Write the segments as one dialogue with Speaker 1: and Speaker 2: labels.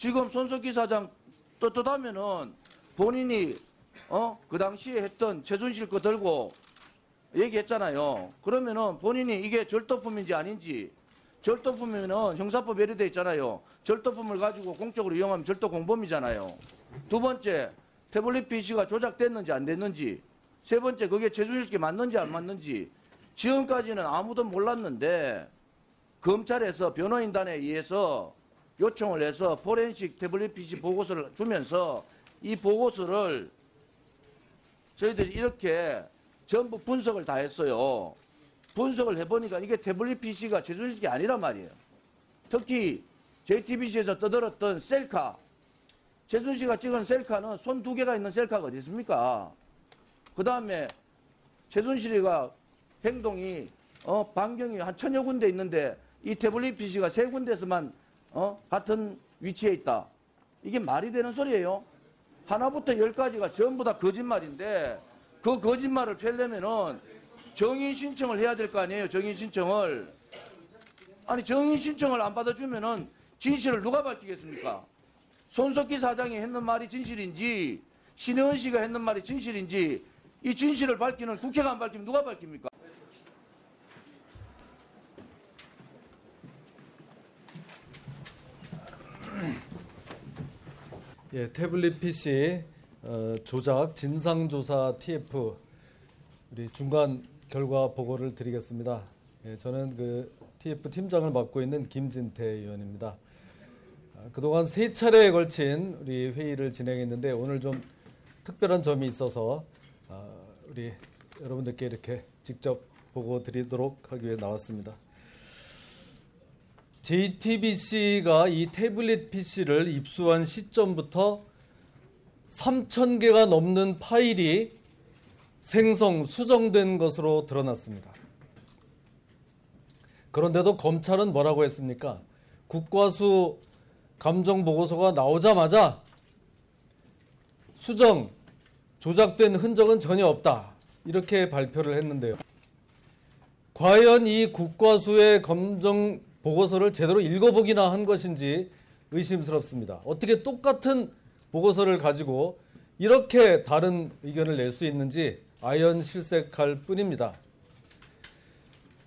Speaker 1: 지금 손석희 사장 떳떳하면은 본인이 그 당시에 했던 최순실 거 들고 얘기했잖아요. 그러면은 본인이 이게 절도품인지 아닌지, 절도품이면은 형사법 예리돼 있잖아요. 절도품을 가지고 공적으로 이용하면 절도 공범이잖아요. 두 번째, 태블릿 PC가 조작됐는지 안 됐는지, 세 번째, 그게 최순실께 맞는지 안 맞는지, 지금까지는 아무도 몰랐는데 검찰에서 변호인단에 의해서 요청을 해서 포렌식 태블릿 PC 보고서를 주면서 이 보고서를 저희들이 이렇게 전부 분석을 다 했어요. 분석을 해보니까 이게 태블릿 PC가 최순실이 아니란 말이에요. 특히 JTBC에서 떠들었던 셀카, 최순실이가 찍은 셀카는 손 두 개가 있는 셀카가 어디 있습니까? 그 다음에 최순실이가 행동이 반경이 한 1000여 군데 있는데 이 태블릿 PC가 3군데서만 같은 위치에 있다. 이게 말이 되는 소리예요? 하나부터 10까지가 전부 다 거짓말인데 그 거짓말을 펴려면은 정의 신청을 해야 될 거 아니에요. 정의 신청을. 아니 정의 신청을 안 받아주면은 진실을 누가 밝히겠습니까? 손석희 사장이 했는 말이 진실인지 신혜원 씨가 했는 말이 진실인지 이 진실을 밝히는 국회가 안 밝히면 누가 밝힙니까?
Speaker 2: 예, 태블릿 PC 조작 진상조사 TF 우리 중간 결과 보고를 드리겠습니다. 예, 저는 그 TF 팀장을 맡고 있는 김진태 의원입니다. 그동안 3차례에 걸친 우리 회의를 진행했는데 오늘 좀 특별한 점이 있어서 우리 여러분들께 이렇게 직접 보고 드리도록 하기 위해 나왔습니다. JTBC가 이 태블릿 PC를 입수한 시점부터 3,000개가 넘는 파일이 생성, 수정된 것으로 드러났습니다. 그런데도 검찰은 뭐라고 했습니까? 국과수 감정보고서가 나오자마자 수정, 조작된 흔적은 전혀 없다. 이렇게 발표를 했는데요. 과연 이 국과수의 감정 보고서를 제대로 읽어보기나 한 것인지 의심스럽습니다. 어떻게 똑같은 보고서를 가지고 이렇게 다른 의견을 낼 수 있는지 아연실색할 뿐입니다.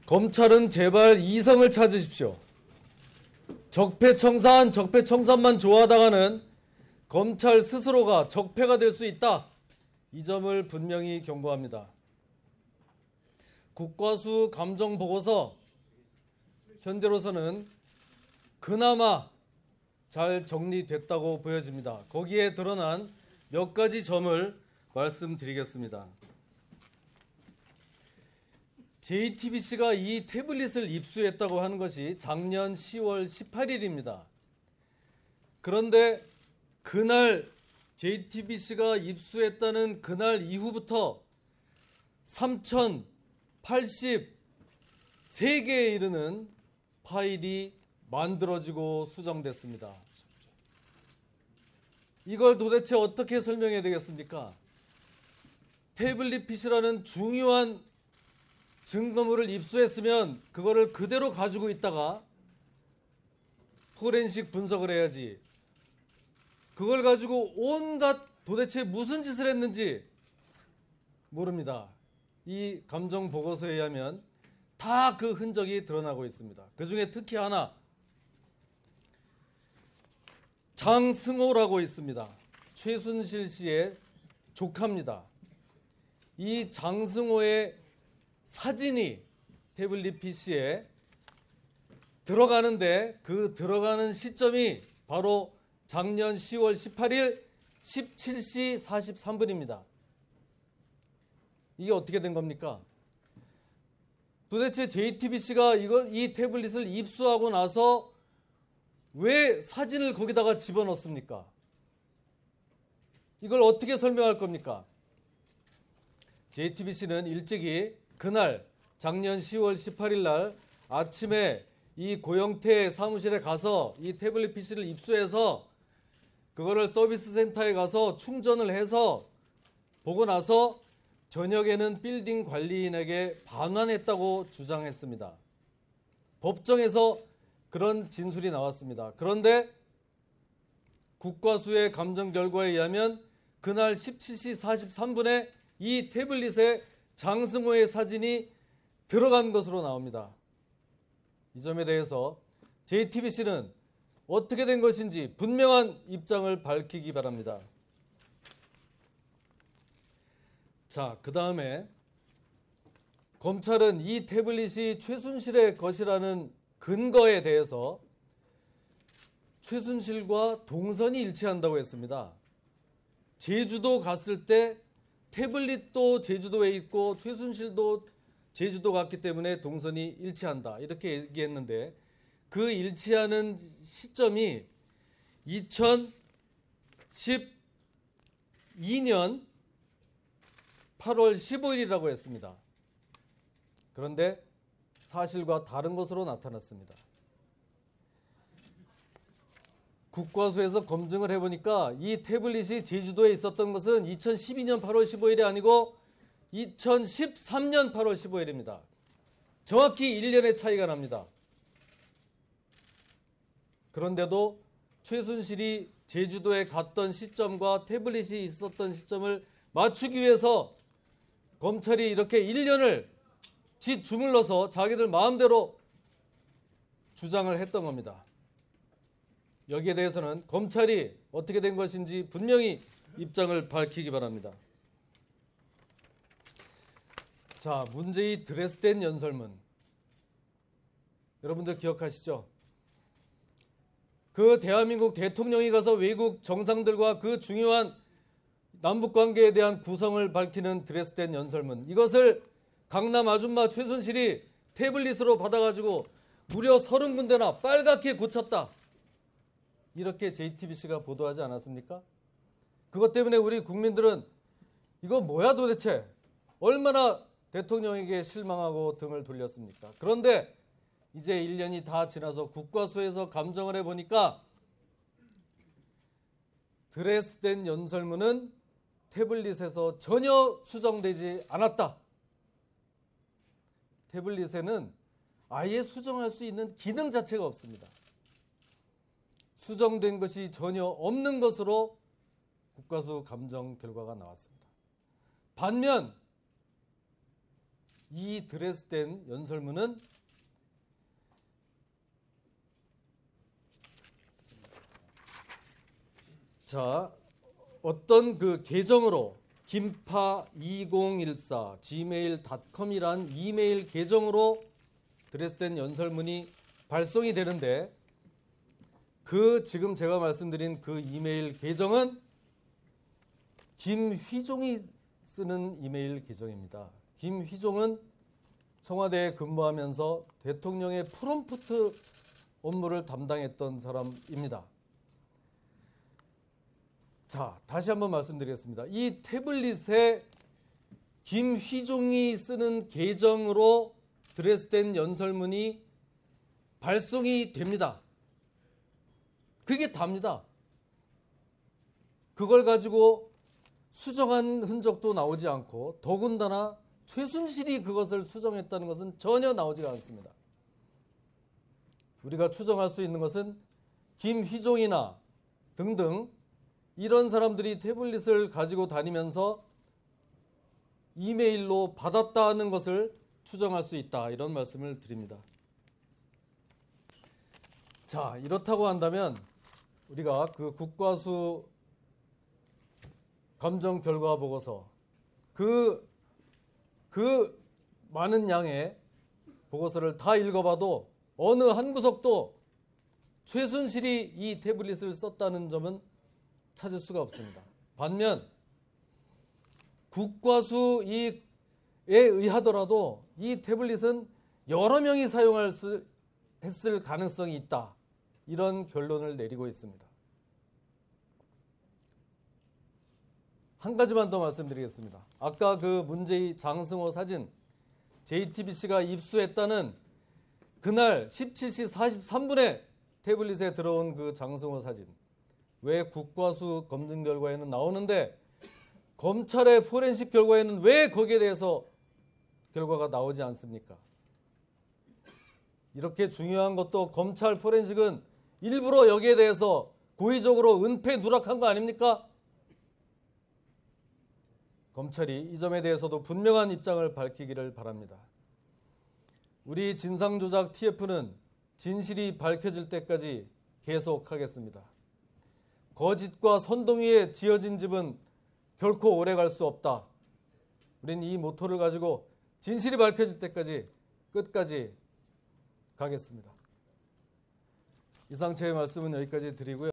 Speaker 2: 검찰은 제발 이성을 찾으십시오. 적폐청산, 적폐청산만 좋아하다가는 검찰 스스로가 적폐가 될 수 있다. 이 점을 분명히 경고합니다. 국과수 감정보고서 현재로서는 그나마 잘 정리됐다고 보여집니다. 거기에 드러난 몇 가지 점을 말씀드리겠습니다. JTBC가 이 태블릿을 입수했다고 하는 것이 작년 10월 18일입니다. 그런데 그날 JTBC가 입수했다는 그날 이후부터 3,083개에 이르는 파일이 만들어지고 수정됐습니다. 이걸 도대체 어떻게 설명해야 되겠습니까? 태블릿 PC라는 중요한 증거물을 입수했으면 그거를 그대로 가지고 있다가 포렌식 분석을 해야지. 그걸 가지고 온갖 도대체 무슨 짓을 했는지 모릅니다. 이 감정 보고서에 의하면 다 그 흔적이 드러나고 있습니다. 그 중에 특히 하나 장승호라고 있습니다. 최순실 씨의 조카입니다. 이 장승호의 사진이 태블릿 PC에 들어가는데 그 들어가는 시점이 바로 작년 10월 18일 17시 43분입니다. 이게 어떻게 된 겁니까? 도대체 JTBC가 이 태블릿을 입수하고 나서 왜 사진을 거기다가 집어넣습니까? 이걸 어떻게 설명할 겁니까? JTBC는 일찍이 그날 작년 10월 18일 날 아침에 이 고영태 사무실에 가서 이 태블릿 PC를 입수해서 그거를 서비스 센터에 가서 충전을 해서 보고 나서 저녁에는 빌딩 관리인에게 반환했다고 주장했습니다. 법정에서 그런 진술이 나왔습니다. 그런데 국과수의 감정 결과에 의하면 그날 17시 43분에 이 태블릿에 장승호의 사진이 들어간 것으로 나옵니다. 이 점에 대해서 JTBC는 어떻게 된 것인지 분명한 입장을 밝히기 바랍니다. 자, 그 다음에 검찰은 이 태블릿이 최순실의 것이라는 근거에 대해서 최순실과 동선이 일치한다고 했습니다. 제주도 갔을 때 태블릿도 제주도에 있고 최순실도 제주도 갔기 때문에 동선이 일치한다, 이렇게 얘기했는데 그 일치하는 시점이 2012년 8월 15일이라고 했습니다. 그런데 사실과 다른 것으로 나타났습니다. 국과수에서 검증을 해보니까 이 태블릿이 제주도에 있었던 것은 2012년 8월 15일이 아니고 2013년 8월 15일입니다. 정확히 1년의 차이가 납니다. 그런데도 최순실이 제주도에 갔던 시점과 태블릿이 있었던 시점을 맞추기 위해서 검찰이 이렇게 1년을 짓주물러서 자기들 마음대로 주장을 했던 겁니다. 여기에 대해서는 검찰이 어떻게 된 것인지 분명히 입장을 밝히기 바랍니다. 자, 문제의 드레스덴 연설문. 여러분들 기억하시죠? 그 대한민국 대통령이 가서 외국 정상들과 그 중요한 남북관계에 대한 구성을 밝히는 드레스덴 연설문. 이것을 강남 아줌마 최순실이 태블릿으로 받아가지고 무려 30군데나 빨갛게 고쳤다, 이렇게 JTBC가 보도하지 않았습니까? 그것 때문에 우리 국민들은 이거 뭐야 도대체, 얼마나 대통령에게 실망하고 등을 돌렸습니까? 그런데 이제 1년이 다 지나서 국과수에서 감정을 해보니까 드레스덴 연설문은 태블릿에서 전혀 수정되지 않았다. 태블릿에는 아예 수정할 수 있는 기능 자체가 없습니다. 수정된 것이 전혀 없는 것으로 국과수 감정 결과가 나왔습니다. 반면 이 드레스덴 연설문은 자, 어떤 그 계정으로 김파2014 gmail.com이란 이메일 계정으로 드레스덴 연설문이 발송이 되는데, 그 지금 제가 말씀드린 그 이메일 계정은 김휘종이 쓰는 이메일 계정입니다. 김휘종은 청와대에 근무하면서 대통령의 프롬프트 업무를 담당했던 사람입니다. 자, 다시 한번 말씀드리겠습니다. 이 태블릿에 김휘종이 쓰는 계정으로 드레스덴 연설문이 발송이 됩니다. 그게 답니다. 그걸 가지고 수정한 흔적도 나오지 않고 더군다나 최순실이 그것을 수정했다는 것은 전혀 나오지가 않습니다. 우리가 추정할 수 있는 것은 김휘종이나 등등 이런 사람들이 태블릿을 가지고 다니면서 이메일로 받았다는 것을 추정할 수 있다, 이런 말씀을 드립니다. 자, 이렇다고 한다면 우리가 그 국과수 감정 결과 보고서 그 많은 양의 보고서를 다 읽어봐도 어느 한 구석도 최순실이 이 태블릿을 썼다는 점은 찾을 수가 없습니다. 반면 국과수에 의하더라도 이 태블릿은 여러 명이 했을 가능성이 있다, 이런 결론을 내리고 있습니다. 한 가지만 더 말씀드리겠습니다. 아까 그 문제의 장승호 사진, JTBC가 입수했다는 그날 17시 43분에 태블릿에 들어온 그 장승호 사진, 왜 국과수 검증 결과에는 나오는데 검찰의 포렌식 결과에는 왜 거기에 대해서 결과가 나오지 않습니까? 이렇게 중요한 것도 검찰 포렌식은 일부러 여기에 대해서 고의적으로 은폐 누락한 거 아닙니까? 검찰이 이 점에 대해서도 분명한 입장을 밝히기를 바랍니다. 우리 진상조작 TF는 진실이 밝혀질 때까지 계속하겠습니다. 거짓과 선동위에 지어진 집은 결코 오래 갈 수 없다. 우린 이 모토를 가지고 진실이 밝혀질 때까지 끝까지 가겠습니다. 이상 제 말씀은 여기까지 드리고요.